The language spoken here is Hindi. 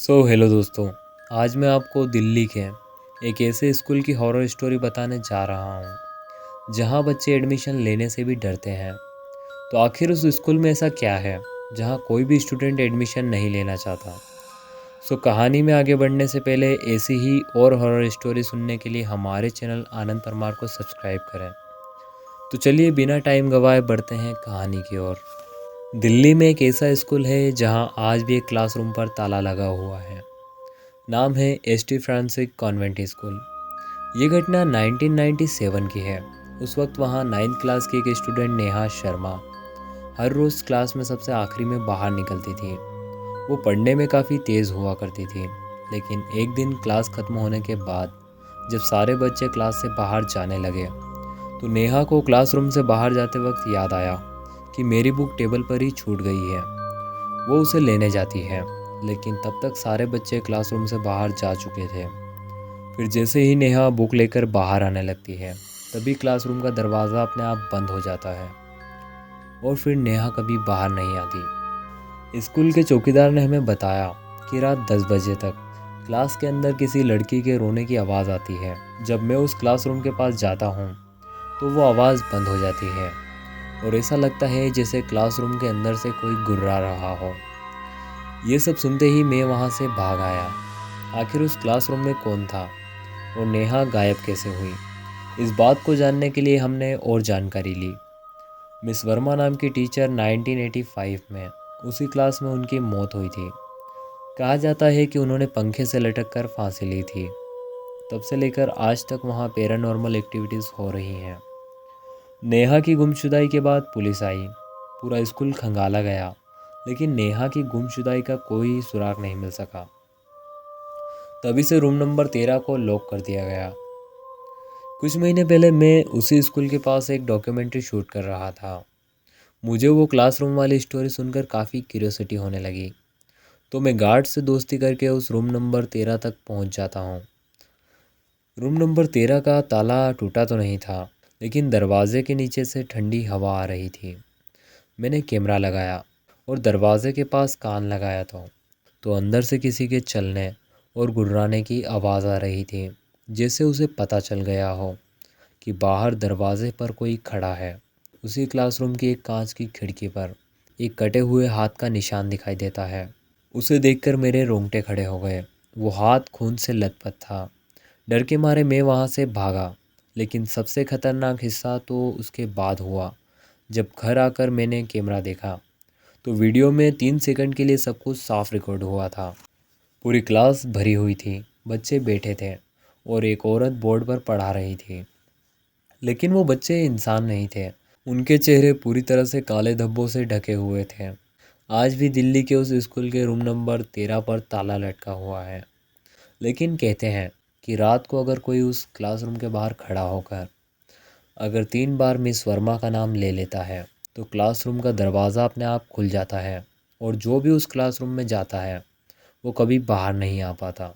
हेलो दोस्तों। आज मैं आपको दिल्ली के एक ऐसे स्कूल की हॉरर स्टोरी बताने जा रहा हूँ जहाँ बच्चे एडमिशन लेने से भी डरते हैं। तो आखिर उस स्कूल में ऐसा क्या है जहाँ कोई भी स्टूडेंट एडमिशन नहीं लेना चाहता। कहानी में आगे बढ़ने से पहले ऐसी ही और हॉरर स्टोरी सुनने के लिए हमारे चैनल आनंद परमार को सब्सक्राइब करें। तो चलिए बिना टाइम गवाए बढ़ते हैं कहानी की ओर। दिल्ली में एक ऐसा स्कूल है जहाँ आज भी एक क्लासरूम पर ताला लगा हुआ है। नाम है एस.टी. Francis convent school. ये घटना 1997 की है। उस वक्त वहाँ 9th क्लास की एक स्टूडेंट नेहा शर्मा हर रोज़ क्लास में सबसे आखिरी में बाहर निकलती थी। वो पढ़ने में काफ़ी तेज़ हुआ करती थी, लेकिन एक दिन क्लास ख़त्म होने के बाद जब सारे बच्चे क्लास से बाहर जाने लगे तो नेहा को क्लासरूम से बाहर जाते वक्त याद आया कि मेरी बुक टेबल पर ही छूट गई है। वो उसे लेने जाती है, लेकिन तब तक सारे बच्चे क्लासरूम से बाहर जा चुके थे। फिर जैसे ही नेहा बुक लेकर बाहर आने लगती है, तभी क्लासरूम का दरवाज़ा अपने आप बंद हो जाता है और फिर नेहा कभी बाहर नहीं आती। स्कूल के चौकीदार ने हमें बताया कि रात 10 बजे तक क्लास के अंदर किसी लड़की के रोने की आवाज़ आती है। जब मैं उस क्लासरूम के पास जाता हूँ तो वो आवाज़ बंद हो जाती है और ऐसा लगता है जैसे क्लासरूम के अंदर से कोई गुर्रा रहा हो। ये सब सुनते ही मैं वहाँ से भाग आया। आखिर उस क्लासरूम में कौन था और नेहा गायब कैसे हुई, इस बात को जानने के लिए हमने और जानकारी ली। मिस वर्मा नाम की टीचर 1985 में उसी क्लास में उनकी मौत हुई थी। कहा जाता है कि उन्होंने पंखे से लटक कर फांसी ली थी। तब से लेकर आज तक वहाँ पैरानॉर्मल एक्टिविटीज़ हो रही हैं। नेहा की गुमशुदाई के बाद पुलिस आई, पूरा स्कूल खंगाला गया, लेकिन नेहा की गुमशुदाई का कोई सुराग नहीं मिल सका। तभी से रूम नंबर 13 को लॉक कर दिया गया। कुछ महीने पहले मैं उसी स्कूल के पास एक डॉक्यूमेंट्री शूट कर रहा था। मुझे वो क्लासरूम वाली स्टोरी सुनकर काफ़ी क्यूरियोसिटी होने लगी, तो मैं गार्ड से दोस्ती करके उस रूम नंबर 13 तक पहुंच जाता हूं। रूम नंबर 13 का ताला टूटा तो नहीं था, लेकिन दरवाजे के नीचे से ठंडी हवा आ रही थी। मैंने कैमरा लगाया और दरवाजे के पास कान लगाया तो अंदर से किसी के चलने और गुर्राने की आवाज़ आ रही थी, जैसे उसे पता चल गया हो कि बाहर दरवाजे पर कोई खड़ा है। उसी क्लासरूम की एक कांच की खिड़की पर एक कटे हुए हाथ का निशान दिखाई देता है। उसे देखकर मेरे रोंगटे खड़े हो गए। वो हाथ खून से लथपथ था। डर के मारे मैं वहाँ से भागा, लेकिन सबसे खतरनाक हिस्सा तो उसके बाद हुआ। जब घर आकर मैंने कैमरा देखा तो वीडियो में 3 सेकंड के लिए सब कुछ साफ रिकॉर्ड हुआ था। पूरी क्लास भरी हुई थी, बच्चे बैठे थे और एक औरत बोर्ड पर पढ़ा रही थी, लेकिन वो बच्चे इंसान नहीं थे। उनके चेहरे पूरी तरह से काले धब्बों से ढके हुए थे। आज भी दिल्ली के उस स्कूल के रूम नंबर 13 पर ताला लटका हुआ है। लेकिन कहते हैं कि रात को अगर कोई उस क्लासरूम के बाहर खड़ा होकर अगर 3 बार मिस वर्मा का नाम ले लेता है तो क्लासरूम का दरवाज़ा अपने आप खुल जाता है और जो भी उस क्लासरूम में जाता है वो कभी बाहर नहीं आ पाता।